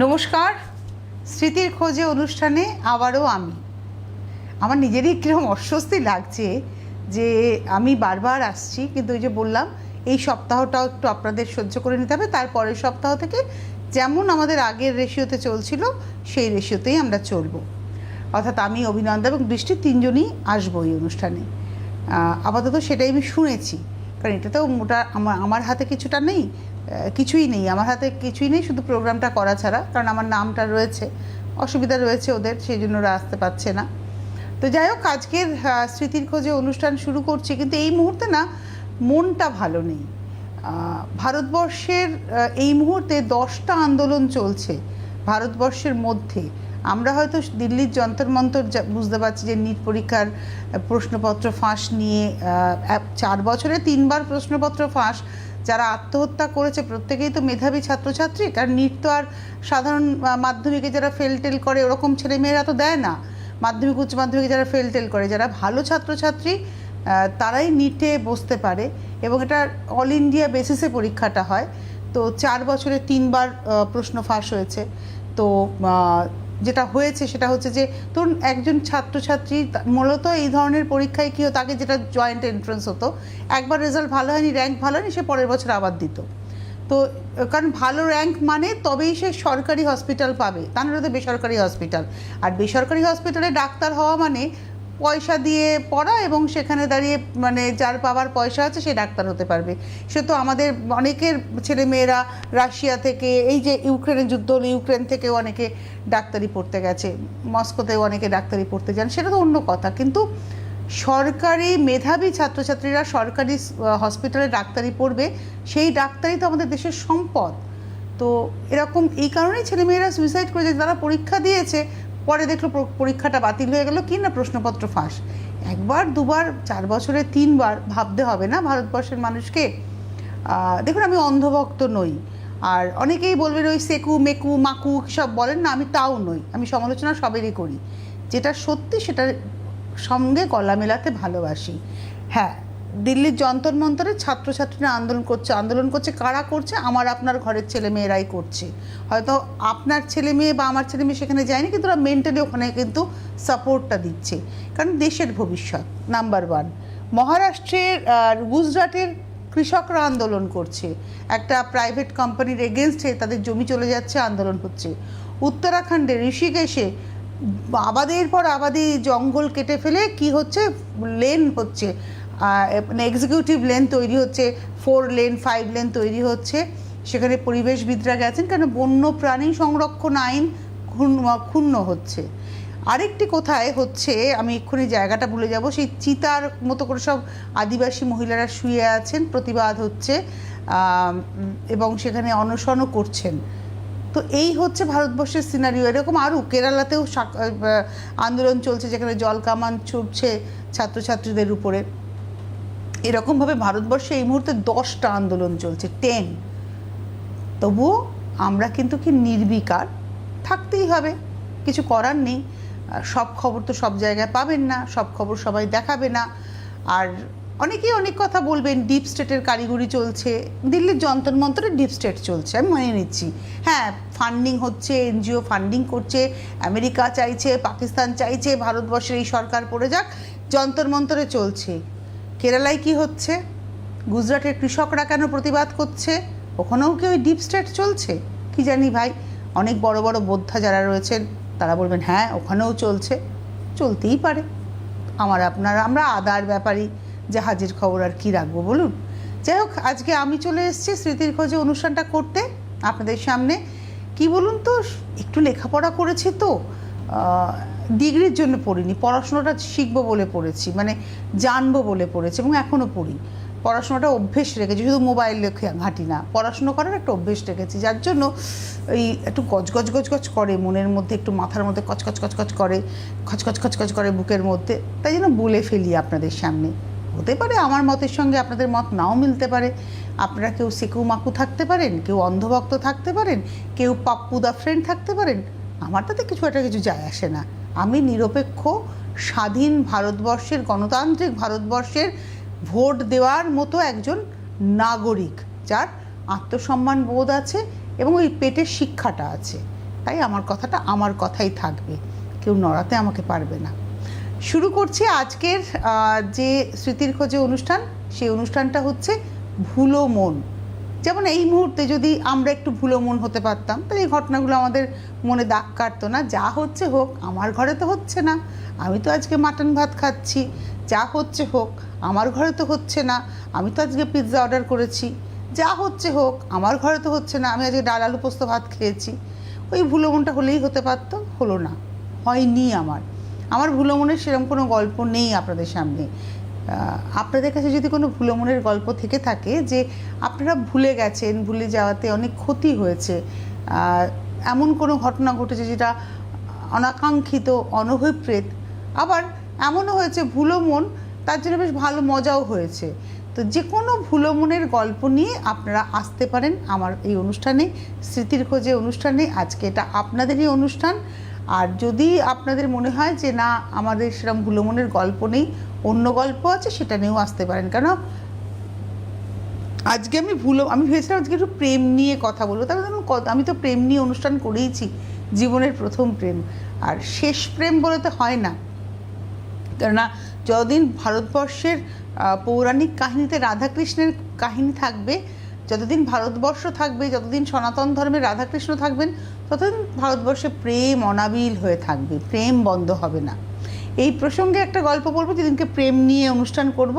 নমস্কার, স্মৃতির খোঁজে অনুষ্ঠানে আবারও আমি। আমার নিজেরই কীরকম অস্বস্তি লাগছে যে আমি বারবার আসছি, কিন্তু ওই যে বললাম এই সপ্তাহটাও একটু আপনাদের সহ্য করে নিতে হবে। তারপরের সপ্তাহ থেকে যেমন আমাদের আগের রেশিওতে চলছিল সেই রেশিওতেই আমরা চলব। অর্থাৎ আমি, অভিনন্দা এবং বৃষ্টি তিনজনই আসবো এই অনুষ্ঠানে। আপাতত সেটাই আমি শুনেছি, কারণ এটা তো মোটা আমার হাতে কিছুই নেই, আমার হাতে কিছুই নেই, শুধু প্রোগ্রামটা করা ছাড়া। কারণ আমার নামটা রয়েছে, অসুবিধা রয়েছে ওদের, সেই জন্য ওরা আসতে পারছে না। তো যাই হোক, আজকের স্মৃতির খোঁজে অনুষ্ঠান শুরু করছি, কিন্তু এই মুহূর্তে না মনটা ভালো নেই। ভারতবর্ষের এই মুহূর্তে 10টা আন্দোলন চলছে ভারতবর্ষের মধ্যে। আমরা হয়তো দিল্লির যন্তর মন্তর বুঝতে পারছি যে নিট পরীক্ষার প্রশ্নপত্র ফাঁস নিয়ে 4 বছরে 3বার প্রশ্নপত্র ফাঁস। যারা আত্মহত্যা করেছে প্রত্যেকেই তো মেধাবী ছাত্রছাত্রী, কারণ নিট তো আর সাধারণ মাধ্যমিকে যারা ফেল করে ওরকম ছেলেমেয়েরা তো দেয় না। মাধ্যমিক উচ্চ মাধ্যমিকে যারা ফেল করে, যারা ভালো ছাত্রছাত্রী তারাই নিটে বসতে পারে, এবং এটা অল ইন্ডিয়া বেসিসে পরীক্ষাটা হয়। তো 4 বছরে 3বার প্রশ্ন ফাঁস হয়েছে। তো যেটা হয়েছে সেটা হচ্ছে যে ধরুন একজন ছাত্রছাত্রী মূলত এই ধরনের পরীক্ষায় কী হতো, আগে যেটা জয়েন্ট এন্ট্রান্স হতো, একবার রেজাল্ট ভালো হয়নি, র্যাঙ্ক ভালো হয়নি, সে পরের বছর আবার দিত। তো কারণ ভালো র্যাঙ্ক মানে তবেই সে সরকারি হসপিটাল পাবে, তা নাহলে তো বেসরকারি হসপিটাল। আর বেসরকারি হসপিটালে ডাক্তার হওয়া মানে পয়সা দিয়ে পড়া, এবং সেখানে দাঁড়িয়ে মানে যার পাওয়ার পয়সা আছে সে ডাক্তার হতে পারবে। সে তো আমাদের অনেকের ছেলেমেয়েরা রাশিয়া থেকে, এই যে ইউক্রেনের যুদ্ধ হলো, ইউক্রেন থেকেও অনেকে ডাক্তারি পড়তে গেছে, মস্কোতেও অনেকে ডাক্তারি পড়তে যান, সেটা তো অন্য কথা। কিন্তু সরকারি মেধাবী ছাত্রছাত্রীরা সরকারি হসপিটালে ডাক্তারি পড়বে, সেই ডাক্তারি তো আমাদের দেশের সম্পদ। তো এরকম এই কারণেই ছেলেমেয়েরা সুইসাইড করেছে, তারা পরীক্ষা দিয়েছে, পরে দেখলো পরীক্ষাটা বাতিল হয়ে গেল, কি না প্রশ্নপত্র ফাঁস। 1বার 2বার 4 বছরে 3বার ভাবতে হবে না ভারতবর্ষের মানুষকে? দেখুন, আমি অন্ধভক্ত নই, আর অনেকেই বলবেন ওই সেকু মেকু মাকু সব বলেন না, আমি তাও নই। আমি সমালোচনা সবেরই করি, যেটা সত্যি সেটার সঙ্গে গলা মেলাতে ভালোবাসি। হ্যাঁ, দিল্লির যন্তর মন্তরে ছাত্রছাত্রীরা আন্দোলন করছে। কারা করছে? আমার আপনার ঘরের ছেলে মেয়েরাই করছে। হয়তো আপনার ছেলে মেয়ে বা আমার ছেলে মেয়ে সেখানে যায়নি, কিন্তু ওরা মেন্টালি ওখানে কিন্তু সাপোর্টটা দিচ্ছে, কারণ দেশের ভবিষ্যৎ নাম্বার 1। মহারাষ্ট্রের গুজরাটের কৃষকরা আন্দোলন করছে, একটা প্রাইভেট কোম্পানির এগেনস্টে তাদের জমি চলে যাচ্ছে, আন্দোলন হচ্ছে। উত্তরাখণ্ডে ঋষিকেশে আবাদের পর আবাদি জঙ্গল কেটে ফেলে কি হচ্ছে, লেন হচ্ছে, মানে এক্সিকিউটিভ লেন তৈরি হচ্ছে, 4 লেন 5 লেন তৈরি হচ্ছে। সেখানে পরিবেশবিদরা গেছেন, কেন বন্য প্রাণী সংরক্ষণ আইন ক্ষুণ্ণ হচ্ছে। আরেকটি কোথায় হচ্ছে, আমি এক্ষুনি জায়গাটা ভুলে যাব, সেই চিতার মতো করে সব আদিবাসী মহিলারা শুয়ে আছেন, প্রতিবাদ হচ্ছে, এবং সেখানে অনশনও করছেন। তো এই হচ্ছে ভারতবর্ষের সিনারিও। এরকম আরও কেরালাতেও আন্দোলন চলছে, যেখানে জল কামান ছুটছে ছাত্রছাত্রীদের উপরে। এরকমভাবে ভারতবর্ষে এই মুহূর্তে 10টা আন্দোলন চলছে, 10। তবুও আমরা কিন্তু কি নির্বিকার, থাকতেই হবে, কিছু করার নেই। সব খবর তো সব জায়গায় পাবেন না, সব খবর সবাই দেখাবে না। আর অনেকেই অনেক কথা বলবেন, ডিপ স্টেটের কারিগরি চলছে, দিল্লির যন্তর মন্তরে ডিপ স্টেট চলছে, আমি মেনে নিচ্ছি। হ্যাঁ, ফান্ডিং হচ্ছে, এনজিও ফান্ডিং করছে, আমেরিকা চাইছে, পাকিস্তান চাইছে ভারতবর্ষের এই সরকার পড়ে যাক, যন্তর মন্তরে চলছে। কেরালায় কি হচ্ছে? গুজরাটের কৃষকরা কেন প্রতিবাদ করছে? ওখানেও কি ওই ডিপ স্টেট চলছে? কি জানি ভাই, অনেক বড় বড় বোদ্ধা যারা রয়েছেন তারা বলবেন হ্যাঁ ওখানেও চলছে, চলতেই পারে। আমরা আদার ব্যাপারী, জাহাজের খবর আর কি রাখবো বলুন। যাই হোক, আজকে আমি চলে এসেছি স্মৃতির খোঁজে অনুষ্ঠানটা করতে আপনাদের সামনে। কি বলুন তো, একটু লেখাপড়া করেছি তো, ডিগ্রির জন্য পড়িনি, পড়াশোনাটা শিখবো বলে পড়েছি, মানে জানবো বলে পড়েছি, এবং এখনও পড়ি। পড়াশোনাটা অভ্যেস রেখেছি, শুধু মোবাইল ঘাঁটি না, পড়াশুনো করার একটা অভ্যেস রেখেছি, যার জন্য ওই একটু গজগজ করে মনের মধ্যে, একটু মাথার মধ্যে কচকচ করে, খচখচ করে বুকের মধ্যে, তাই জন্য বলে ফেলি আপনাদের সামনে। হতে পারে আমার মতের সঙ্গে আপনাদের মত নাও মিলতে পারে, আপনারা কেউ সেকু মাকু থাকতে পারেন, কেউ অন্ধভক্ত থাকতে পারেন, কেউ পাপ্পু দা ফ্রেন্ড থাকতে পারেন, আমার তাতে কিছু যায় আসে না। আমি নিরপেক্ষ, স্বাধীন ভারতবর্ষের, গণতান্ত্রিক ভারতবর্ষের ভোট দেওয়ার মতো একজন নাগরিক, যার আত্মসম্মান বোধ আছে এবং ওই পেটের শিক্ষাটা আছে। তাই আমার কথাটা আমার কথাই থাকবে, কেউ নড়াতে আমাকে পারবে না। শুরু করছি আজকের যে স্মৃতির খোঁজে অনুষ্ঠান। সেই অনুষ্ঠানটা হচ্ছে ভুলো মন। যেমন এই মুহূর্তে যদি আমরা একটু ভুলো মন হতে পারতাম, তাহলে এই ঘটনাগুলো আমাদের মনে দাগ কাটতো না। যা হচ্ছে হোক, আমার ঘরে তো হচ্ছে না, আমি তো আজকে মাটন ভাত খাচ্ছি। যা হচ্ছে হোক, আমার ঘরে তো হচ্ছে না, আমি তো আজকে পিৎজা অর্ডার করেছি। যা হচ্ছে হোক, আমার ঘরে তো হচ্ছে না, আমি আজকে ডাল আলু পোস্ত ভাত খেয়েছি। ওই ভুলো মনটা হলেই হতে পারতো, হলো না, হয়নি। আমার ভুলো মনের সেরকম কোনো গল্প নেই আপনাদের সামনে। আপনাদের কাছে যদি কোনো ভুলো মনের গল্প থেকে থাকে যে আপনারা ভুলে গেছেন, ভুলে যাওয়াতে অনেক ক্ষতি হয়েছে, এমন কোনো ঘটনা ঘটেছে যেটা অনাকাঙ্ক্ষিত, অনভিপ্রেত, আবার এমনও হয়েছে ভুলো মন তার জন্য বেশ ভালো মজাও হয়েছে, তো যে কোনো ভুলো মনের গল্প নিয়ে আপনারা আসতে পারেন আমার এই অনুষ্ঠানে, স্মৃতির খোঁজে অনুষ্ঠানে। আজকে এটা আপনাদেরই অনুষ্ঠান। আর যদি আপনাদের মনে হয় যে না, আমাদের সেরকম ভুলো মনের গল্প নেই, অন্য গল্প আছে, সেটা নিয়েও আসতে পারেন। কেন আজকে আমি ভেবেছিলাম আজকে একটু প্রেম নিয়ে কথা বলবো। তারপরে ধরুন, আমি তো প্রেম নিয়ে অনুষ্ঠান করেইছি, জীবনের প্রথম প্রেম, আর শেষ প্রেম বলে তো হয় না। কেননা যতদিন ভারতবর্ষের পৌরাণিক কাহিনীতে রাধাকৃষ্ণের কাহিনী থাকবে, যতদিন ভারতবর্ষ থাকবে, যতদিন সনাতন ধর্মের রাধাকৃষ্ণ থাকবেন, ততদিন ভারতবর্ষে প্রেম অনাবিল হয়ে থাকবে, প্রেম বন্ধ হবে না। এই প্রসঙ্গে একটা গল্প বলবো। যেদিনকে প্রেম নিয়ে অনুষ্ঠান করব,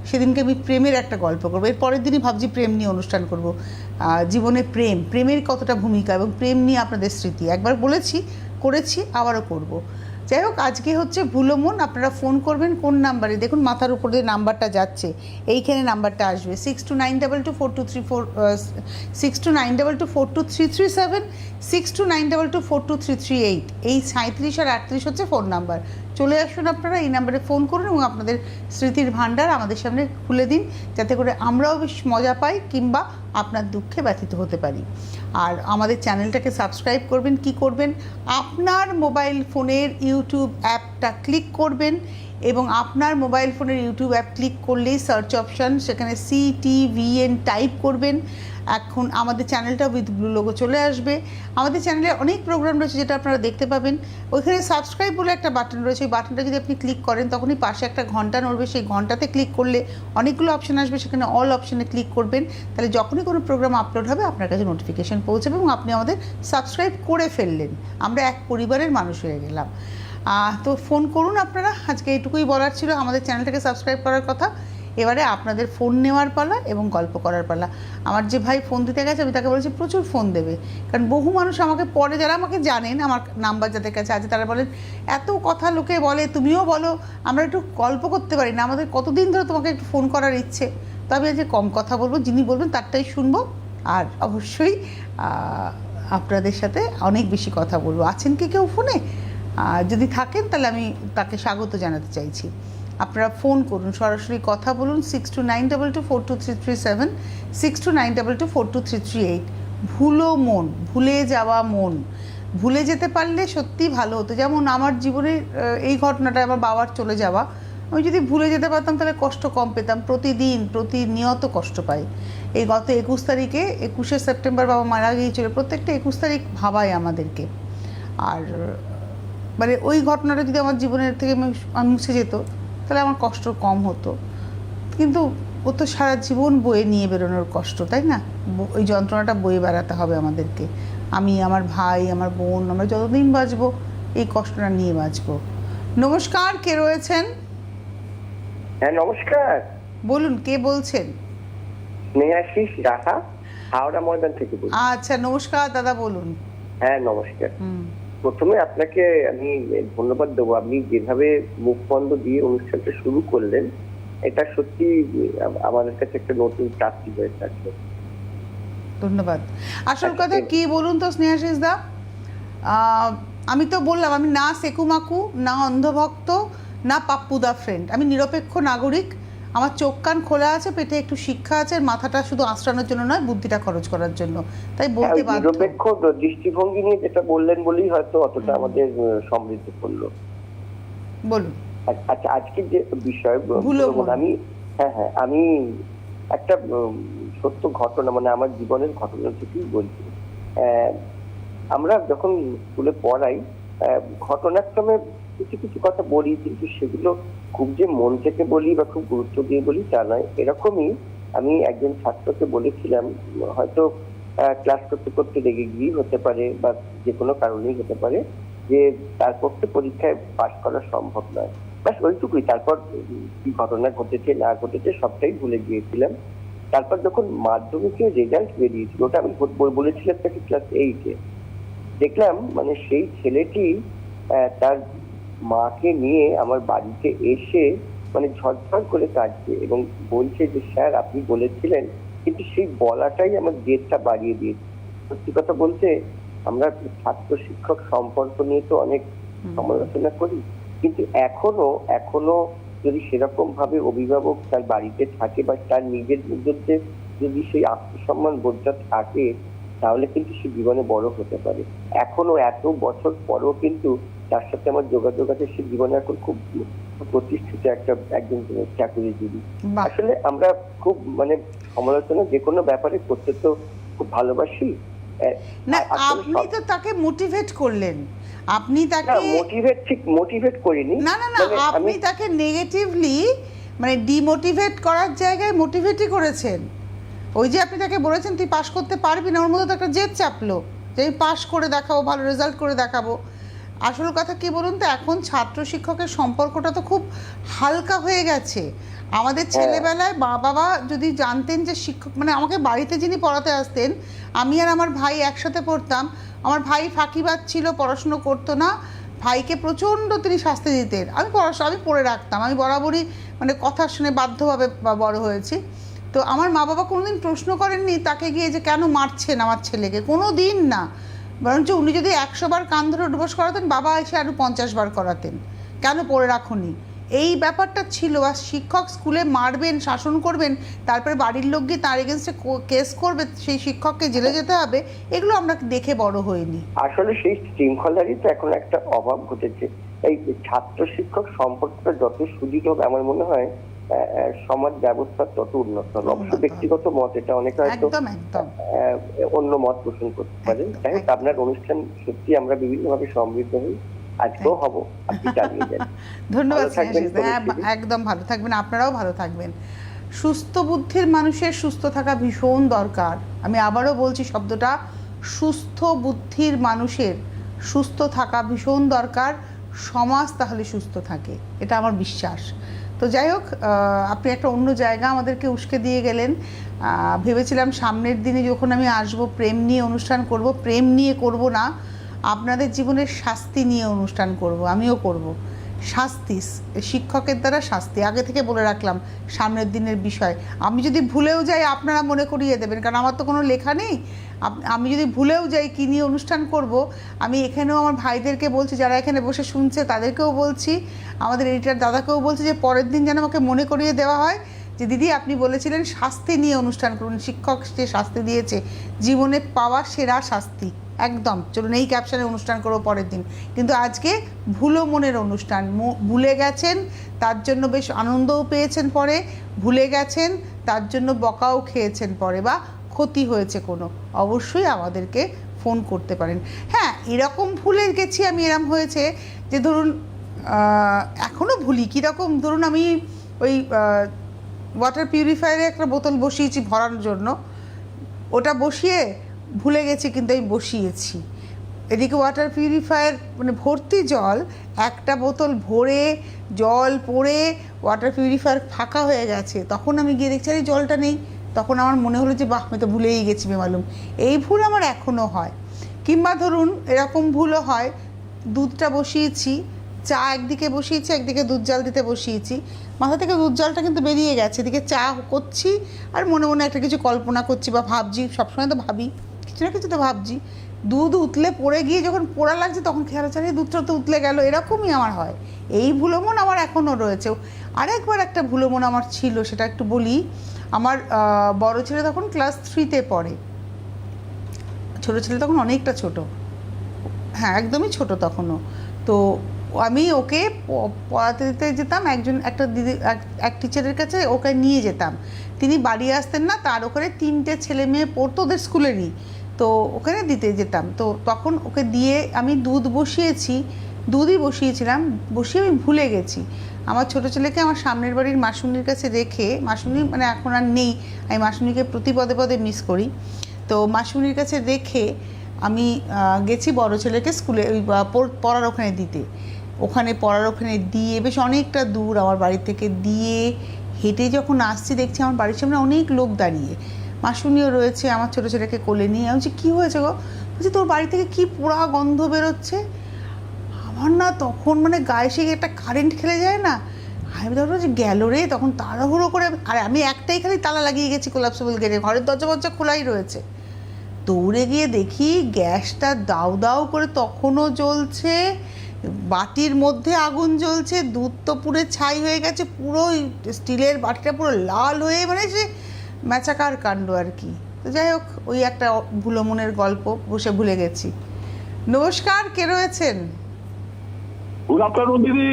সেদিনকে আমি প্রেমের একটা গল্প করবো। এর পরের দিনই ভাবছি প্রেম নিয়ে অনুষ্ঠান করব। জীবনে প্রেমের কতটা ভূমিকা এবং প্রেম নিয়ে আপনাদের স্মৃতি একবার করেছি, আবারও করব। যাই হোক, আজকে হচ্ছে ভুলো মন। আপনারা ফোন করবেন কোন নাম্বারে? দেখুন মাথার উপর দিয়ে নাম্বারটা যাচ্ছে, এইখানে নাম্বারটা আসবে 6292242347, 6292242337, 6292242338। এই 37 আর 38 হচ্ছে ফোন নাম্বার। চলে আসুন আপনারা, এই নাম্বারে ফোন করুন এবং আপনাদের স্মৃতির ভাণ্ডার আমাদের সামনে খুলে দিন, যাতে করে আমরাও বেশ মজা পাই কিংবা আপনার দুঃখে ব্যথিত হতে পারি। আর আমাদের চ্যানেলটাকে সাবস্ক্রাইব করবেন। কি করবেন? আপনার মোবাইল ফোনের ইউটিউব অ্যাপটা ক্লিক করবেন এবং আপনার মোবাইল ফোনের ইউটিউব অ্যাপ ক্লিক করলেই সার্চ অপশান, সেখানে CTVN টাইপ করবেন। এখন আমাদের চ্যানেলটা উইথ ব্লু লোগো চলে আসবে। আমাদের চ্যানেলে অনেক প্রোগ্রাম রয়েছে যেটা আপনারা দেখতে পাবেন। ওইখানে সাবস্ক্রাইব বলে একটা বাটন রয়েছে, ওই বাটনটা যদি আপনি ক্লিক করেন, তখনই পাশে একটা ঘন্টা নড়বে, সেই ঘন্টাতে ক্লিক করলে অনেকগুলো অপশান আসবে, সেখানে অল অপশানে ক্লিক করবেন। তাহলে যখনই কোনো প্রোগ্রাম আপলোড হবে আপনার কাছে নোটিফিকেশান পৌঁছাবে এবং আপনি আমাদের সাবস্ক্রাইব করে ফেললেন। আমরা এক পরিবারের মানুষ হয়ে গেলাম। তো ফোন করুন আপনারা। আজকে এইটুকুই বলার ছিল, আমাদের চ্যানেলটাকে সাবস্ক্রাইব করার কথা। এবারে আপনাদের ফোন নেওয়ার পালা এবং গল্প করার পালা। আমার যে ভাই ফোন দিতে গেছে, আমি তাকে বলেছি প্রচুর ফোন দেবে, কারণ বহু মানুষ আমাকে পরে, যারা আমাকে জানেন, আমার নাম্বার যাদের কাছে আছে, তারা বলেন এত কথা লোকে বলে, তুমিও বলো, আমরা একটু গল্প করতে পারি না, আমাদের কতদিন ধরে তোমাকে একটু ফোন করার ইচ্ছে। তবে আজকে কম কথা বলবো, যিনি বলবেন তারটাই শুনবো, আর অবশ্যই আপনাদের সাথে অনেক বেশি কথা বলবো। আছেন কি কেউ ফোনে? যদি থাকেন তাহলে আমি তাকে স্বাগত জানাতে চাইছি। আপনারা ফোন করুন, সরাসরি কথা বলুন 6292242337, 6292242338। ভুলো মন, ভুলে যাওয়া মন, ভুলে যেতে পারলে সত্যি ভালো হতো। যেমন আমার জীবনের এই ঘটনাটা, আমার বাবার চলে যাওয়া, আমি যদি ভুলে যেতে পারতাম তাহলে কষ্ট কম পেতাম। প্রতিনিয়ত কষ্ট পাই। এই গত 21 তারিখে, 21শে সেপ্টেম্বর বাবা মারা গিয়েছিল। প্রত্যেকটা 21 তারিখ ভাবায় আমাদেরকে। আর মানে ওই ঘটনাটা যদি আমার জীবনের থেকে মুছে যেত, তাহলে আমার কষ্ট কম হতো। কিন্তু ও তো সারা জীবন বয়ে নিয়ে বেরোনোর কষ্ট, তাই না? ওই যন্ত্রণাটা বয়ে বেড়াতে হবে আমাদেরকে। আমি, আমার ভাই, আমার বোন, আমরা যতদিন বাঁচবো এই কষ্টটা নিয়ে বাঁচবো। নমস্কার, কে রয়েছেন? হ্যাঁ নমস্কার। বলুন, কে বলছেন? স্নেহাশিস রাহা, হাওড়া ময়দান থেকে বলছি। আচ্ছা, নমস্কার দাদা, বলুন। হ্যাঁ নমস্কার। প্রথমে আপনাকে আমি ধন্যবাদ দেবো, আপনি যেভাবে মুখ বন্ধ দিয়ে অনুষ্ঠানটা শুরু করলেন, এটা সত্যি আমাদের কাছে একটা নতুন প্রাপ্তি হয়ে থাকলো। ধন্যবাদ। আসল কথা কি বলুন তো স্নেহাশিস দা, আমি তো বললাম, আমি না সেকুমাকু, না অন্ধভক্ত, না পাপ্পুদা ফ্রেন্ড। আমি নিরপেক্ষ নাগরিক। আমার চোখ কান খোলা আছে, পেটে একটু শিক্ষা আছে, মাথাটা শুধু আঁচড়ানোর জন্য নয়, বুদ্ধিটা খরচ করার জন্য। তাই বলতে বাধ্য। নিরপেক্ষ দৃষ্টিভঙ্গি নিয়ে যেটা বললেন বলেই হয়তো অতটা আমাদের সমৃদ্ধ করলো। বলুন। আচ্ছা, আজকে যে বিষয় আমি একটা সত্য ঘটনা, মানে আমার জীবনের ঘটনা থেকেই বলছি। আমরা যখন স্কুলে পড়াই ঘটনাক্রমে কিছু কিছু কথা বলি, কিন্তু সেগুলো খুব যে মন থেকে বলি বা খুব গুরুত্ব দিয়ে বলি তা নয়। এরকমই আমি একজন ছাত্রকে বলেছিলাম, হয়তো ক্লাস করতে করতে রেগে গিয়ে হতে পারে বা যে কোনো কারণেই হতে পারে, যে তার পক্ষে পরীক্ষায় পাশ করা সম্ভব নয়। ব্যাস ওইটুকুই। তারপর কি ঘটনা ঘটেছে না ঘটেছে সবটাই ভুলে গিয়েছিলাম। তারপর যখন মাধ্যমিকের রেজাল্ট বেরিয়েছিল, ওটা আমি বলেছিলাম তাকে ক্লাস 8-এ, দেখলাম মানে সেই ছেলেটি তার মাকে নিয়ে আমার বাড়িতে এসে মানে ঝরঝর করে কাঁদছে এবং বলছে যে স্যার আপনি বলেছিলেন, কিন্তু সেই বলাটাই আমার জেদটা বাড়িয়ে দিয়েছে। সত্যি কথা বলতে আমরা ছাত্র শিক্ষক সম্পর্ক নিয়ে তো অনেক সমালোচনা করি, কিন্তু এখনো যদি সেরকম ভাবে অভিভাবক তার বাড়িতে থাকে বা তার নিজের মধ্যে যদি সেই আত্মসম্মান বোধটা থাকে, তাহলে কিন্তু সে জীবনে বড় হতে পারে। এখনো এত বছর পরেও কিন্তু তার সাথে আমার যোগাযোগ আছে। সে জীবনে এখন খুব প্রতিষ্ঠিত একজন চাকরিজীবী। বাহ। আসলে আমরা খুব মানে সমালোচনা যে কোনো ব্যাপারে করতে তো খুব ভালোবাসি। না, আসলে আপনি তো তাকে মোটিভেট করলেন, আপনি তাকে মোটিভেট করিনি। না না না, মানে আপনি তাকে নেগেটিভলি মানে ডিমোটিভেট করার জায়গায় মোটিভেটই করেছেন। ওই যে আপনি তাকে বলেছেন তুই পাশ করতে পারবি না, ওর মধ্যে তো একটা জেদ চাপলো যে আমি পাশ করে দেখাবো, ভালো রেজাল্ট করে দেখাবো। আসল কথা কি বলুন তো, এখন ছাত্র শিক্ষকের সম্পর্কটা তো খুব হালকা হয়ে গেছে। আমাদের ছেলেবেলায় মা বাবা যদি জানতেন যে শিক্ষক মানে আমাকে বাড়িতে যিনি পড়াতে আসতেন, আমি আর আমার ভাই একসাথে পড়তাম, আমার ভাই ফাঁকিবাজ ছিল, পড়াশুনো করতো না, ভাইকে প্রচণ্ড তিনি শাস্তি দিতেন, আমি পড়ে রাখতাম, আমি বরাবরই মানে কথা শুনে বাধ্যভাবে বড় হয়েছি। তো আমার মা বাবা কোনোদিন প্রশ্ন করেননি তাকে গিয়ে যে কেন মারছেন আমার ছেলেকে, কোনো দিন না। বরঞ্চ উনি যদি 100 বার কান ধরে উঠবোস করাতেন, বাবা এসে আরও 50 বার করাতেন, কেন পড়ে রাখুনি, এই ব্যাপারটা ছিল। আর শিক্ষক স্কুলে মারবেন, শাসন করবেন, তারপরে বাড়ির লোক গিয়ে তার এগেনস্টে কেস করবে, সেই শিক্ষককে জেলে যেতে হবে, এগুলো আমরা দেখে বড় হইনি। আসলে সেই শৃঙ্খলারই তো এখন একটা অভাব ঘটেছে। এই ছাত্র শিক্ষক সম্পর্কটা যত সুদৃঢ় হবে, আমার মনে হয় সমাজ ব্যবস্থা তত উন্নত হবে। অবশ্য ব্যক্তিগত মত, এটা অনেকে হয়তো অন্য মত পোষণ করতে পারেন। তাই আপনার অনুষ্ঠান সত্যি আমরা বিভিন্ন ভাবে সমৃদ্ধ হই, আজকেও হব। আপনি চালিয়ে যান। ধন্যবাদ। হ্যাঁ, একদম ভালো থাকবেন, আপনারাও ভালো থাকবেন। সুস্থ বুদ্ধির মানুষের সুস্থ থাকা ভীষণ দরকার। আমি আবারও বলছি শব্দটা, সুস্থ বুদ্ধির মানুষের সুস্থ থাকা ভীষণ দরকার, সমাজ তাহলে সুস্থ থাকে, এটা আমার বিশ্বাস। তো যাই হোক, আপনি একটা অন্য জায়গা আমাদেরকে উস্কে দিয়ে গেলেন। ভেবেছিলাম সামনের দিনে যখন আমি আসবো প্রেম নিয়ে অনুষ্ঠান করব, প্রেম নিয়ে করব না, আপনাদের জীবনের শাস্তি নিয়ে অনুষ্ঠান করব, আমিও করব। শাস্তি, শিক্ষকের দ্বারা শাস্তি, আগে থেকে বলে রাখলাম সামনের দিনের বিষয়। আমি যদি ভুলেও যাই আপনারা মনে করিয়ে দেবেন, কারণ আমার তো কোনো লেখা নেই। আমি যদি ভুলেও যাই কী নিয়ে অনুষ্ঠান করব, আমি এখানেও আমার ভাইদেরকে বলছি যারা এখানে বসে শুনছে, তাদেরকেও বলছি, আমাদের এডিটার দাদাকেও বলছি যে পরের দিন যেন আমাকে মনে করিয়ে দেওয়া হয় যে দিদি আপনি বলেছিলেন শাস্তি নিয়ে অনুষ্ঠান করুন, শিক্ষক যে শাস্তি দিয়েছে জীবনে পাওয়া সেরা শাস্তি, একদম চলুন এই ক্যাপশনে অনুষ্ঠান করবো পরের দিন। কিন্তু আজকে ভুলো মনের অনুষ্ঠান, ভুলে গেছেন তার জন্য বেশ আনন্দও পেয়েছেন, পরে ভুলে গেছেন তার জন্য বকাও খেয়েছেন পরে, বা ক্ষতি হয়েছে কোনো, অবশ্যই আমাদেরকে ফোন করতে পারেন। হ্যাঁ, এরকম ভুলে গেছি আমি, এরকম হয়েছে যে ধরুন এখনও ভুলি কীরকম, ধরুন আমি ওই ওয়াটার পিউরিফায়ারে একটা বোতল বসিয়েছি ভরানোর জন্য, ওটা বসিয়ে ভুলে গেছি কিন্তু আমি বসিয়েছি। এদিকে ওয়াটার পিউরিফায়ার মানে ভর্তি জল, একটা বোতল ভরে জল পড়ে ওয়াটার পিউরিফায়ার ফাঁকা হয়ে গেছে, তখন আমি গিয়ে দেখছি আরে জলটা নেই, তখন আমার মনে হলো যে বাহ আমি তো ভুলেই গেছি বেমালুম। এই ভুল আমার এখনও হয়। কিংবা ধরুন এরকম ভুলও হয়, দুধটা বসিয়েছি, চা একদিকে বসিয়েছি, একদিকে দুধ জাল দিতে বসিয়েছি, মাথা থেকে দুধ জলটা কিন্তু বেরিয়ে গেছে, এদিকে চা করছি আর মনে মনে একটা কিছু কল্পনা করছি বা ভাবছি, সবসময় তো ভাবি কিছু না কিছু তো ভাবছি, দুধ উতলে পড়ে গিয়ে যখন পোড়া লাগছে তখন খেয়াল হচ্ছে দুধটা তো উতলে গেল, এরকমই আমার হয়। এই ভুলো মন আমার এখনও রয়েছে। আরেকবার একটা ভুলো মন আমার ছিল, সেটা একটু বলি। আমার বড় ছেলে তখন ক্লাস 3-তে পড়ে, ছোটো ছেলে তখন অনেকটা ছোট, হ্যাঁ একদমই ছোট তখনও। তো আমি ওকে পড়াতে দিতে যেতাম, একটা দিদি এক টিচারের কাছে ওকে নিয়ে যেতাম, তিনি বাড়ি আসতেন না, তার ওখানে 3টে ছেলে মেয়ে পড়তো ওদের স্কুলেরই, তো ওখানে দিতে যেতাম। তো তখন ওকে দিয়ে আমি দুধই বসিয়েছিলাম, বসিয়ে আমি ভুলে গেছি। আমার ছোটো ছেলেকে আমার সামনের বাড়ির মাসুনির কাছে রেখে, মাসুনি মানে এখন আর নেই, আমি মাসুনিকে প্রতি পদে পদে মিস করি, তো মাসুনির কাছে রেখে আমি গেছি বড় ছেলেকে স্কুলে ওই পড়ার ওখানে দিতে। পড়ার ওখানে দিয়ে বেশ অনেকটা দূর আমার বাড়ি থেকে দিয়ে হেঁটে যখন আসছি দেখছি আমার বাড়ির সামনে অনেক লোক দাঁড়িয়ে, মাসুনিও রয়েছে, আমার ছোটো ছেলেকে কোলে নিয়ে। আমি বলছি কী হয়েছে গো? বলছি তোর বাড়ি থেকে কী পোড়া গন্ধ বেরোচ্ছে। আমার না তখন মানে গায়ে সে একটা কারেন্ট খেলে যায় না, আমি ধরো যে গেল রে, তখন তাড়াহুড়ো করে, আর আমি একটাই খালি তালা লাগিয়ে গেছি কোলাপসেবল গেটে, ঘরের দরজা খোলাই রয়েছে। দৌড়ে গিয়ে দেখি গ্যাসটা দাউ দাউ করে তখনও জ্বলছে, বাটির মধ্যে আগুন জ্বলছে, দুধ তো পুরো ছাই হয়ে গেছে, পুরো স্টিলের বাটিটা পুরো লাল হয়ে, মানে সে ম্যাচাকার কাণ্ড আর কি। তো যাই হোক, ওই একটা ভুলো মনের গল্প বসে ভুলে গেছি। নমস্কার, কে রয়েছেন? দিদি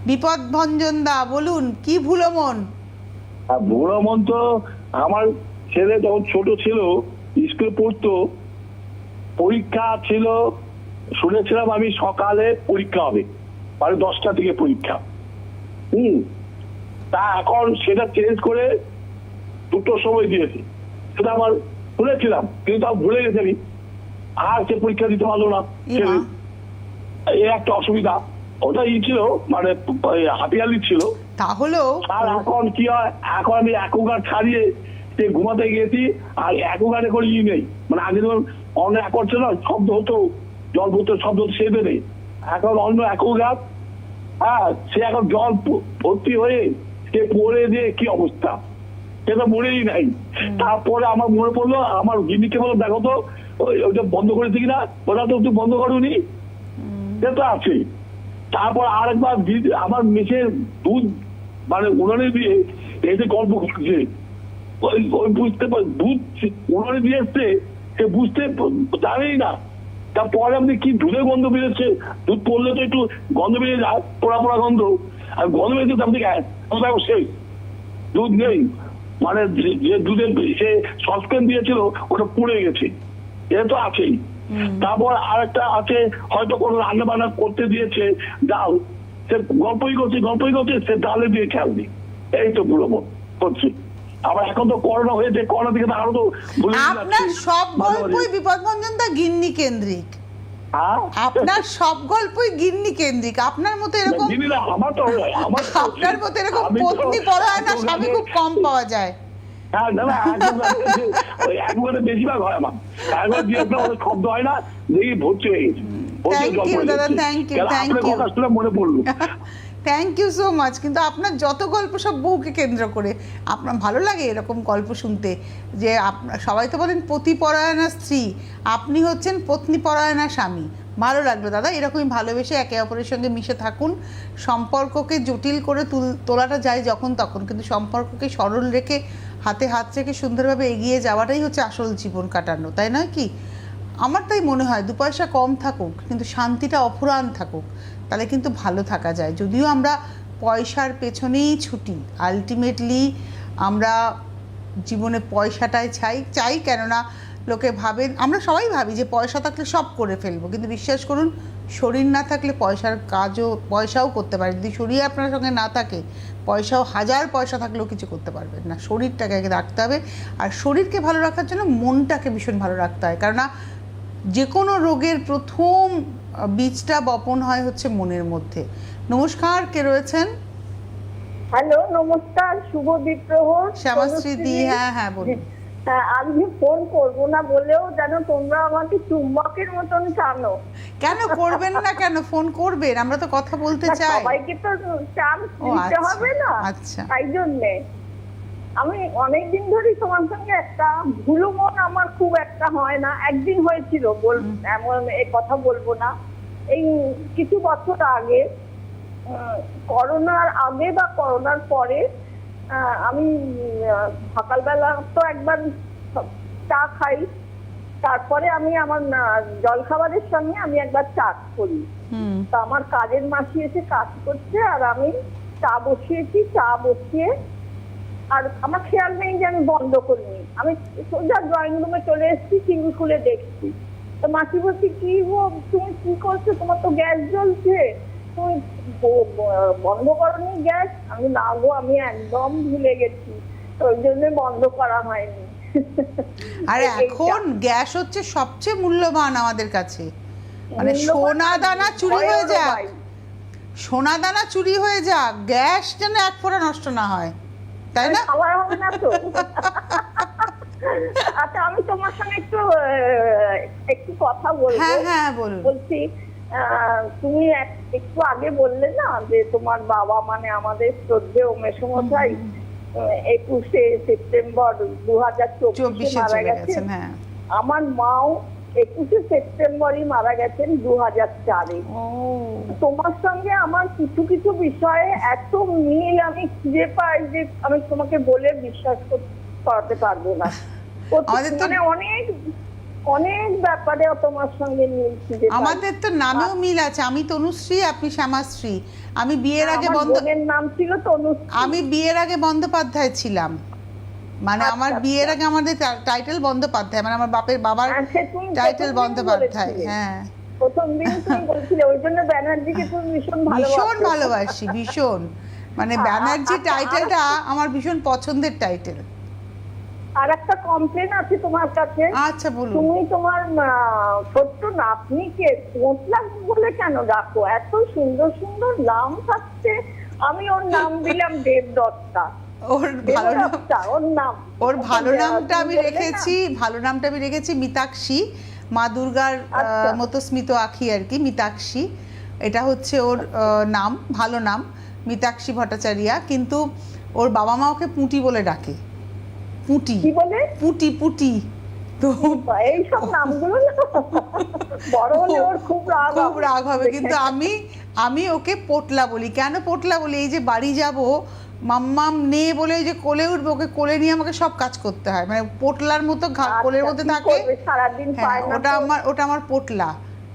বিপদ ভঞ্জন দা, বলুন কি ভুলো মন? ভুলো মন তো আমার ছেলে যখন ছোট ছিল, স্কুলে পড়তো, পরীক্ষা ছিল, শুনেছিলাম আমি সকালে পরীক্ষা হবে, মানে 10টা থেকে পরীক্ষা। তা এখন সেটা চেঞ্জ করে 2টোর সময় দিয়েছে, সেটা আমার শুনেছিলাম, কিন্তু আমি ভুলে গেছি আমি, আর সে পরীক্ষা দিতে পারলো না। এই একটা অসুবিধা, ওটা ছিল মানে হাতিয়ালি ছিল তাহলেও। আর এখন কি হয়, এখন আমি অ্যাকোগার্ড ছাড়িয়ে সে ঘুমাতে গেছি, আর অ্যাকোগার্ডে করে নেই, মানে আগে যখন অন্য অ্যাকোয়ার্ড ছিল শব্দ হতো, জল ভর্তি শব্দ হতো, সেটা নেই, এখন অন্য অ্যাকোগার্ড। হ্যাঁ, সে এখন জল ভর্তি হয়ে সে পড়ে দিয়ে কি অবস্থা, সেটা মনেই নাই। তারপরে আমার মনে পড়লো, আমার গিন্নিকে বলো দেখো তো ওইটা বন্ধ করেছি কিনা, ওটা তো একটু বন্ধ করোনি, সেটা আছে। তারপর আরেকবার আমার মেয়ের দুধ মানে উনানে দিয়ে এসে গল্প করছে, ওই বুঝতে দুধ উনানে দিয়ে এসছে, সে বুঝতে জানেই না। তারপরে আপনি কি দুধের গন্ধ বেরোচ্ছে, দুধ পড়লে তো একটু গন্ধ বেরিয়ে যায়, পোড়া পোড়া গন্ধ, আর গন্ধ বেরিয়েছে আপনি সেই দুধ নেই, মানে যে দুধের সে সসপ্যান দিয়েছিল ওটা পুড়ে গেছে, এটা তো আছেই। তারপর আরেকটা আছে, হয়তো কোনো রান্না বান্না করতে দিয়েছে ডাল, সে গল্পই করছে সে ডালে দিয়ে খেয়াল নেই, এই তো পুরো করছে। আবার এখন তো করোনা হয়েছে, করোনা থেকে আরো তো আপনার সব গল্পই বিপদভঞ্জন দা গিন্নি কেন্দ্রিক, আপনার সব গল্পই গিন্নি কেন্দ্রিক। আপনার মতো এরকম আপনার মতো এরকম পত্নী পরায়ণা স্বামী খুব কম পাওয়া যায়। বেশিরভাগ হয় আমার, একবার দিয়ে শব্দ হয় না, দেখি ভর্তি হয়ে গেছে। মনে পড়লো, থ্যাংক ইউ সো মাচ। কিন্তু আপনার যত গল্প সব বউকে কেন্দ্র করে, আপনার ভালো লাগে এরকম গল্প শুনতে, যে আপনার সবাই তো বলেন পতিপরায়ণা স্ত্রী, আপনি হচ্ছেন পত্নীপরায়ণা স্বামী। ভালো লাগলো দাদা, এরকমই ভালোবেসে একে অপরের সঙ্গে মিশে থাকুন। সম্পর্ককে জটিল করে তোলাটা যায় যখন তখন, কিন্তু সম্পর্ককে সরল রেখে হাতে হাত রেখে সুন্দরভাবে এগিয়ে যাওয়াটাই হচ্ছে আসল জীবন কাটানো, তাই নয় কি? আমার তাই মনে হয় 2 পয়সা কম থাকুক, কিন্তু শান্তিটা অফুরান থাকুক, তাহলে কিন্তু ভালো থাকা যায়। যদিও আমরা পয়সার পেছনেই ছুটি, আলটিমেটলি আমরা জীবনে পয়সাটাই চাই, কেননা লোকে ভাবেন, আমরা সবাই ভাবি যে পয়সা থাকলে সব করে ফেলবো, কিন্তু বিশ্বাস করুন শরীর না থাকলে পয়সাও করতে পারে। যদি শরীর আপনার সঙ্গে না থাকে, পয়সাও 1000 পয়সা থাকলেও কিছু করতে পারবেন না। শরীরটাকে আগে রাখতে হবে, আর শরীরকে ভালো রাখার জন্য মনটাকে ভীষণ ভালো রাখতে হয়, কেননা যে কোনো রোগের প্রথম বীজটা বপন হয় হচ্ছে মনের মধ্যে। নমস্কার, কে রয়েছেন? হ্যালো, নমস্কার, শুভ বিপ্রহর। শ্যামাশ্রী দি, হ্যাঁ বলুন। আমি ফোন করবো না বলেও জানো তোমরা আমাকে চুম্বকের মতন টানো। কেন করবেন না, কেন ফোন করবেন, আমরা তো কথা বলতে চাই। সবাইকে তো চান্স দিতে হবে না, তাই জন্যে আমি অনেকদিন ধরে তোমার সঙ্গে একটা ভুলো মন আমার খুব একটা হয় না। একদিন হয়েছিল, এমন এই কথা বলবো না, এই কিছু বছর আগে, করোনার আগে বা করোনার পরে, আমি সকালবেলা তো একবার চা খাই, তারপরে আমি আমার জলখাবারের সঙ্গে আমি একবার চা করি। তো আমার কাজের মাসি এসে কাজ করছে, আর আমি চা বসিয়েছি, চা বসিয়ে আর আমার খেয়াল নেই যে আমি বন্ধ করিনি, আমি সোজা ড্রয়িং রুমে চলে এসেছি, টিভি খুলে দেখছি। তো মাসি বলছি, কি গো তুমি কি করছো, তোমার তো গ্যাস জ্বলছে, তুমি বন্ধ করনি গ্যাস? আমি না গো, আমি একদম ভুলে গেছি, তো ওই জন্য বন্ধ করা হয়নি। আর এখন গ্যাস হচ্ছে সবচেয়ে মূল্যবান আমাদের কাছে, মানে সোনা দানা চুরি হয়ে যাক, সোনা দানা চুরি হয়ে যাক, গ্যাস যেন এক ফোঁটা নষ্ট না হয়, তাই না? খাওয়া হবে না তো। আচ্ছা, আমি তোমার সঙ্গে একটু কথা বলবো। হ্যাঁ হ্যাঁ বলুন। বলছি, তুমি একটু আগে বললে না যে তোমার বাবা মানে আমাদের শ্রদ্ধেয় মেসোমশাই 21শে সেপ্টেম্বর 2024 মারা গেছেন। হ্যাঁ, আমার মাও 21শে সেপ্টেম্বরই মারা গেছেন 2004-এ। তোমার সঙ্গে আমার কিছু কিছু বিষয়ে এত মিল আমি খুঁজে পাই যে আমি তোমাকে বলে বিশ্বাস করাতে পারবো না। মানে অনেক অনেক ব্যাপারে তোমার সঙ্গে মিল খুঁজে পাই। আমাদের তো নামেও মিল আছে, আমি তনুশ্রী, আপনি শ্যামাশ্রী। আমি বিয়ের আগে নাম ছিল তনুশ্রী, আমি বিয়ের আগে বন্দ্যোপাধ্যায় ছিলাম, মানে আমার বিয়ের আগে আমাদের টাইটেল বন্দ্যোপাধ্যায়, মানে আমার বাবার টাইটেল বন্দ্যোপাধ্যায়। হ্যাঁ, প্রথম দিন তুমি বলছিলে, ওই জন্য ব্যানার্জিকে তুমি ভীষণ ভালোবাসি, ভীষণ, মানে ব্যানার্জি টাইটেলটা আমার ভীষণ পছন্দের টাইটেল। আর একটা কমপ্লেন আছে তোমার কাছে। আচ্ছা বলুন। তুমি তোমার ছোট্ট নাতনিকে পোঁতলা বলে কেন ডাকো? এত সুন্দর সুন্দর নাম থাকছে, আমি ওর নাম দিলাম দেবদত্তা। ওর ভালো নাম, ওর ভালো নামটা আমি রেখেছি মিতাক্ষী, মা দুর্গার মতো স্মিত আঁখি আর কি, মিতাক্ষী, এটা হচ্ছে ওর নাম, ভালো নাম মিতাক্ষী ভট্টাচার্যা। কিন্তু ওর বাবা মা ওকে পুঁটি বলে ডাকে, পুঁটি পুঁটি পুঁটি। তো এইসব নামগুলো বড় হলে ওর খুব রাগ হবে, কিন্তু আমি ওকে পোটলা বলি। কেন পোটলা বলি? এই যে বাড়ি যাব, মাম্মাম নে বলে যে কোলে উঠবে, ওকে কোলে নিয়ে আমাকে সব কাজ করতে হয়, মানে পোটলার মতো কোলের মধ্যে থাকে। ওটা আমার পোটলা,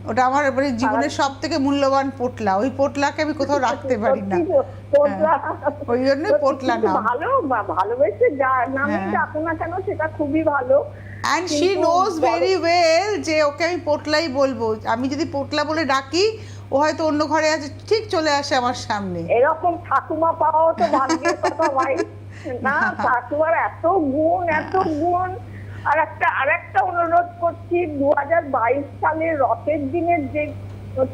ওটা আমার মানে জীবনের সব থেকে মূল্যবান পোটলা। ওই পোটলাকে আমি কোথাও রাখতে পারি না, ওই জন্য পোটলা নাম। ভালোবেসে নামই ডাকো না কেন, সেটা খুবই ভালো। And she knows very well যে ওকে আমি পোটলাই বলবো। আমি যদি পোটলা বলে ডাকি, ও হয়তো অন্য ঘরে আছে, ঠিক চলে আসে আমার সামনে। এরকম ঠাকুমা পাওয়া তো ভাগ্যের কথা ভাই। না, ঠাকুমার এত গুণ। আর একটা অনুরোধ করছি, 2022 সালের রথের দিনের যে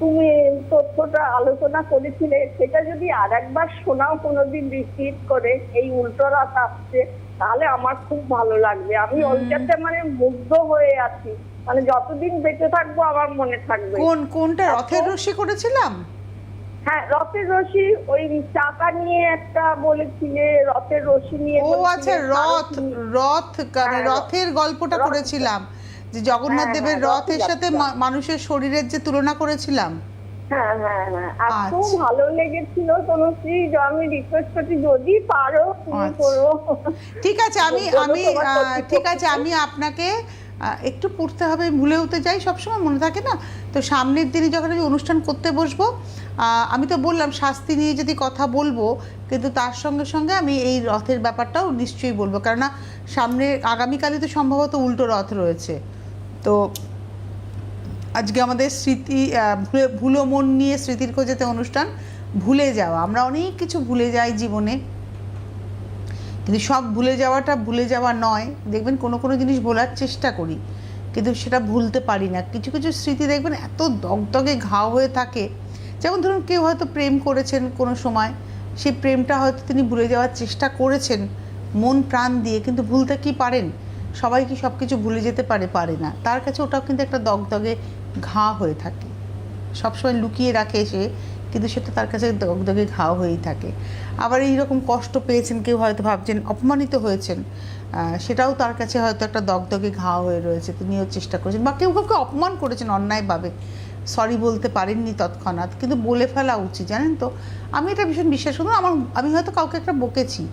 তুমি তথ্যটা আলোচনা করেছিলে, সেটা যদি আরেকবার শোনাও কোনোদিন রিপিট করে, এই উল্টো রথ আসছে, তাহলে আমার খুব ভালো লাগবে। আমি ওইটাতে মানে মুগ্ধ হয়ে আছি, মানে যতদিন বেঁচে থাকবো আমার মনে থাকবে। কোনটা রথের রশি করেছিলাম? হ্যাঁ, রথের রশি, ওই চাকা নিয়ে একটা বলেছিলে, রথের রশি নিয়ে। ও আচ্ছা, রথের গল্পটা করেছিলাম, যে জগন্নাথ দেবের রথের সাথে মানুষের শরীরের যে তুলনা করেছিলাম। হ্যাঁ হ্যাঁ হ্যাঁ, এত ভালো লেগেছিল তনুশ্রী, আমি রিকোয়েস্ট করছি যদি পারো তুমি করো। ঠিক আছে, আমি আপনাকে একটু পড়তে হবে, ভুলেও তো যাই, সবসময় মনে থাকে না। তো সামনের দিনে যখন আমি অনুষ্ঠান করতে বসবো, আমি তো বললাম শাস্তি নিয়ে যদি কথা বলবো, কিন্তু তার সঙ্গে সঙ্গে আমি এই রথের ব্যাপারটাও নিশ্চয়ই বলবো, কেননা সামনে আগামীকালই তো সম্ভবত উল্টো রথ রয়েছে। তো আজকে আমাদের স্মৃতি ভুলো মন নিয়ে স্মৃতির খোঁজেতে অনুষ্ঠান। ভুলে যাওয়া, আমরা অনেক কিছু ভুলে যাই জীবনে, কিন্তু সব ভুলে যাওয়া নয়। দেখবেন কোনো জিনিস ভোলার চেষ্টা করি, কিন্তু সেটা ভুলতে পারি না। কিছু কিছু স্মৃতি দেখবেন এত দগদগে ঘাও হয়ে থাকে। যেমন ধরুন, কেউ হয়তো প্রেম করেছেন কোনো সময়, সেই প্রেমটা হয়তো তিনি ভুলে যাওয়ার চেষ্টা করেছেন মন প্রাণ দিয়ে, কিন্তু ভুলতে কি পারেন? সবাই কি সব কিছু ভুলে যেতে পারে না। তার কাছে ওটাও কিন্তু একটা দগদগে ঘা হয়ে থাকে, সবসময় লুকিয়ে রাখে সে, কিন্তু সেটা তার কাছে দগদগে ঘা হয়েই থাকে। আবার এইরকম কষ্ট পেয়েছেন কেউ, হয়তো ভাবছেন অপমানিত হয়েছেন, সেটাও তার কাছে হয়তো একটা দগদগে ঘা হয়ে রয়েছে, তিনিও চেষ্টা করেছেন, বা কেউ কাউকে অপমান করেছেন অন্যায়ভাবে, সরি বলতে পারেননি তৎক্ষণাৎ, কিন্তু বলে ফেলা উচিত, জানেন তো। আমি এটা ভীষণ বিশ্বাস করি। আমি হয়তো কাউকে একটা বকেছি,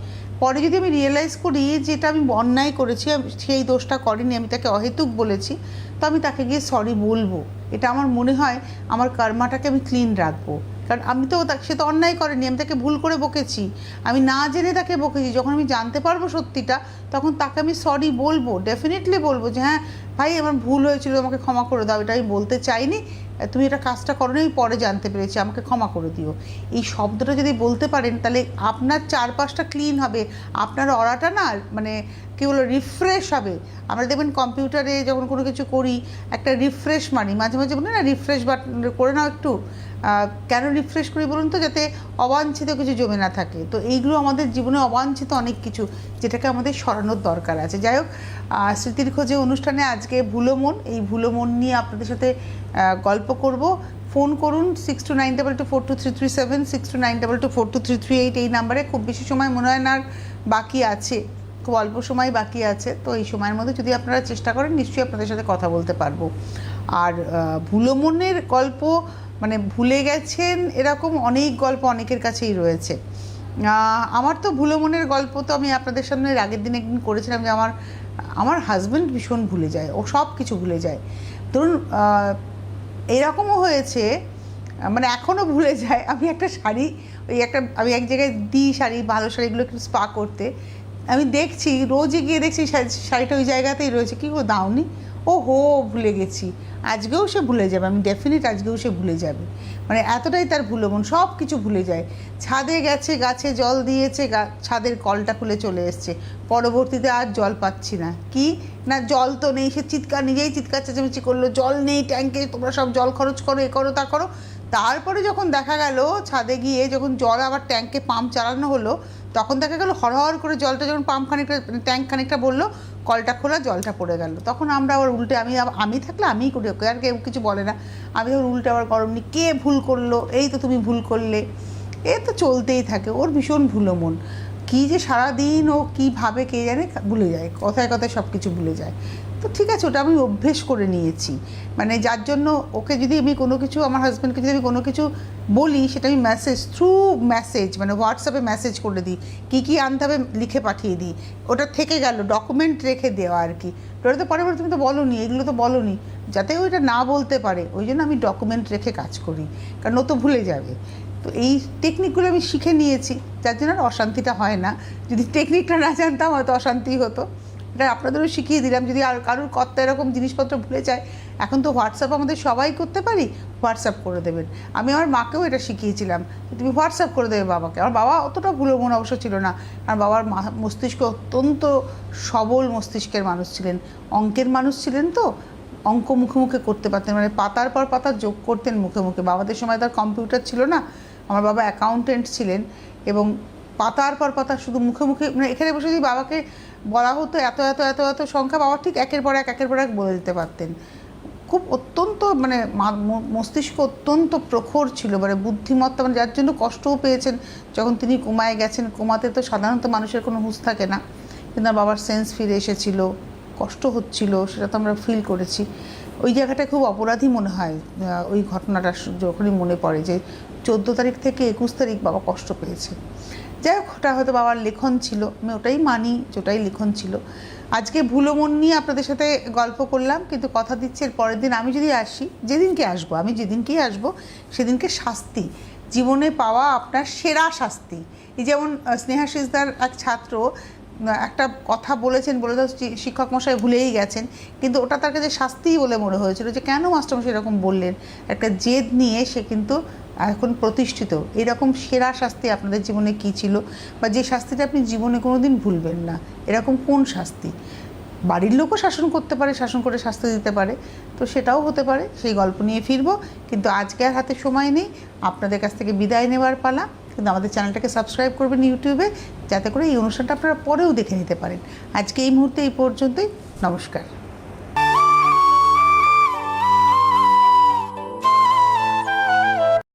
পরে যদি আমি রিয়েলাইজ করি যে এটা আমি অন্যায় করেছি, সেই দোষটা করিনি, আমি তাকে অহেতুক বলেছি, তো আমি তাকে গিয়ে সরি বলবো। এটা আমার মনে হয় আমার কর্মাটাকে আমি ক্লিন রাখবো। কারণ আমি তো সে তো অন্যায় করেনি, আমি তাকে ভুল করে বকেছি, আমি না জেনে তাকে বকেছি। যখন আমি জানতে পারবো সত্যিটা, তখন তাকে আমি সরি বলবো, ডেফিনেটলি বলবো যে হ্যাঁ ভাই আমার ভুল হয়েছিল, আমাকে ক্ষমা করে দাও, এটা আমি বলতে চাইনি, তুমি এটা কাজটা করোনি, আমি পরে জানতে পেরেছি, আমাকে ক্ষমা করে দিও। এই শব্দটা যদি বলতে পারেন, তাহলে আপনার চারপাশটা ক্লিন হবে, আপনার অরাটা না মানে কী বলো রিফ্রেশ হবে। আমরা দেখবেন কম্পিউটারে যখন কোনো কিছু করি একটা রিফ্রেশ মারি, মাঝে মাঝে বলি না রিফ্রেশ বাটন করে নাও একটু। কেন রিফ্রেশ করি বলুন তো? যাতে অবাঞ্ছিত কিছু জমে না থাকে। তো এইগুলো আমাদের জীবনে অবাঞ্ছিত অনেক কিছু, যেটাকে আমাদের সরানোর দরকার আছে। যাই হোক, স্মৃতির খোঁজে অনুষ্ঠানে আজকে ভুলো মন, এই ভুলো মন নিয়ে আপনাদের সাথে গল্প করব। ফোন করুন 6292242337, 6292242338 এই নাম্বারে। খুব বেশি সময় মনে হয় না আর বাকি আছে, খুব অল্প সময় বাকি আছে। তো এই সময়ের মধ্যে যদি আপনারা চেষ্টা করেন, নিশ্চয়ই আপনাদের সাথে কথা বলতে পারবো। আর ভুলো মনের গল্প মানে ভুলে গেছেন এরকম অনেক গল্প অনেকের কাছেই রয়েছে। আমার তো ভুলো মনের গল্প তো আমি আপনাদের সামনে আগের দিন একদিন করেছিলাম যে আমার হাজব্যান্ড ভীষণ ভুলে যায়, ও সব কিছু ভুলে যায়। ধরুন এরকমও হয়েছে, মানে এখনও ভুলে যায়। আমি একটা শাড়ি আমি এক জায়গায় দিই শাড়ি, ভালো শাড়িগুলো একটু স্পা করতে, আমি দেখছি রোজই গিয়ে দেখছি শাড়িটা ওই জায়গাতেই রয়েছে, কী গো দাওনি? ও হো ভুলে গেছি। আজকেও সে ভুলে যাবে, আমি ডেফিনেট আজকেও সে ভুলে যাবে। মানে এতটাই তার ভুলো মন, সব কিছু ভুলে যায়। ছাদে গেছে, গাছে জল দিয়েছে, ছাদের কলটা খুলে চলে এসছে, পরবর্তীতে আর জল পাচ্ছি না। কি না জল তো নেই, সে নিজেই চিৎকার চেঁচামেচি করলো, জল নেই ট্যাঙ্কে, তোমরা সব জল খরচ করো, এ করো তা করো। তারপরে যখন দেখা গেল ছাদে গিয়ে যখন জল আবার ট্যাঙ্কে পাম্প চালানো হলো, তখন দেখা গেল হরহর করে জলটা যখন পাম্প খানিকটা ট্যাঙ্ক খানিকটা বললো, কলটা খোলা, জলটা পড়ে গেল। তখন আমরা আবার উল্টে আমি থাকলে আমিই করি, ওকে আর কেউ কিছু বলে না, আমি আবার উল্টে আবার গরম নিই, কে ভুল করলো? এই তো তুমি ভুল করলে। এ তো চলতেই থাকে, ওর ভীষণ ভুলো মন। কী যে সারাদিন ও কী ভাবে কে জানে, ভুলে যায়, কথায় কথায় সব কিছু ভুলে যায়। তো ঠিক আছে, ওটা আমি অভ্যেস করে নিয়েছি। মানে যার জন্য ওকে যদি আমি কোনো কিছু, আমার হাজব্যান্ডকে যদি আমি কোনো কিছু বলি, সেটা আমি থ্রু মেসেজ মানে হোয়াটসঅ্যাপে মেসেজ করে দিই, কী আনতে হবে লিখে পাঠিয়ে দিই, ওটা থেকে গেল, ডকুমেন্ট রেখে দেওয়া আর কি। ওটা তো পরে তুমি তো বলোনি, এগুলো তো বলোনি, যাতে ওইটা না বলতে পারে, ওই জন্য আমি ডকুমেন্ট রেখে কাজ করি, কারণ ও তো ভুলে যাবে। তো এই টেকনিকগুলো আমি শিখে নিয়েছি, যার জন্য আর অশান্তিটা হয় না। যদি টেকনিকটা না জানতাম হয়তো অশান্তি হতো। এটা আপনাদেরও শিখিয়ে দিলাম, যদি আর কারোর কর্তা এরকম জিনিসপত্র ভুলে যায়, এখন তো হোয়াটসঅ্যাপ আমাদের সবাই করতে পারি, হোয়াটসঅ্যাপ করে দেবেন। আমি আমার মাকেও এটা শিখিয়েছিলাম, তুমি হোয়াটসঅ্যাপ করে দেবে বাবাকে। আমার বাবা অতটা ভুলো মন অবশ্য ছিল না, আমার বাবার মস্তিষ্ক অত্যন্ত সবল মস্তিষ্কের মানুষ ছিলেন, অঙ্কের মানুষ ছিলেন, তো অঙ্ক মুখে মুখে করতে পারতেন, মানে পাতার পর পাতা যোগ করতেন মুখে মুখে। বাবাদের সময় তার কম্পিউটার ছিল না, আমার বাবা অ্যাকাউন্টেন্ট ছিলেন, এবং পাতার পর পাতা শুধু মুখে মুখে, মানে এখানে বসে যদি বাবাকে বলা হতো এত এত এত এত সংখ্যা, বাবা ঠিক একের পর এক বলে দিতে পারতেন। খুব অত্যন্ত মানে মস্তিষ্ক অত্যন্ত প্রখর ছিল, মানে বুদ্ধিমত্তা, মানে যার জন্য কষ্টও পেয়েছেন যখন তিনি কোমায় গেছেন। কোমাতে তো সাধারণত মানুষের কোনো হুঁশ থাকে না, কিন্তু আমার বাবার সেন্স ফিরে এসেছিল, কষ্ট হচ্ছিল, সেটা তো আমরা ফিল করেছি। ওই জায়গাটায় খুব অপরাধী মনে হয় ওই ঘটনাটা যখনই মনে পড়ে, যে 14 তারিখ থেকে 21 তারিখ বাবা কষ্ট পেয়েছে। যাই হোক, ওটা হয়তো বাবার লেখন ছিল, আমি ওটাই মানি যেটাই লেখন ছিল। আজকে ভুলো মন নিয়ে আপনাদের সাথে গল্প করলাম, কিন্তু কথা দিচ্ছি এর পরের দিন আমি যদি আসি, আমি যেদিনকেই আসবো সেদিনকে শাস্তি, জীবনে পাওয়া আপনার সেরা শাস্তি। এই যেমন স্নেহাশিসদার এক ছাত্র একটা কথা বলেছেন, বলে তো শিক্ষক মশাই ভুলেই গেছেন, কিন্তু ওটা তার কাছে শাস্তিই বলে মনে হয়েছিল, যে কেন মাস্টারমশাই এরকম বললেন। একটা জেদ নিয়ে সে কিন্তু এখন প্রতিষ্ঠিত। এরকম সেরা শাস্তি আপনাদের জীবনে কী ছিল, বা যে শাস্তিটা আপনি জীবনে কোনো দিন ভুলবেন না, এরকম কোন শাস্তি? বাড়ির লোকও শাসন করতে পারে, শাসন করে শাস্তি দিতে পারে, তো সেটাও হতে পারে। সেই গল্প নিয়ে ফিরবো, কিন্তু আজকে আর হাতে সময় নেই, আপনাদের কাছ থেকে বিদায় নেওয়ার পালা। কিন্তু আমাদের চ্যানেলটাকে সাবস্ক্রাইব করবেন ইউটিউবে, যাতে করে এই অনুষ্ঠানটা আপনারা পরেও দেখে নিতে পারেন। আজকে এই মুহূর্তে এই পর্যন্তই, নমস্কার।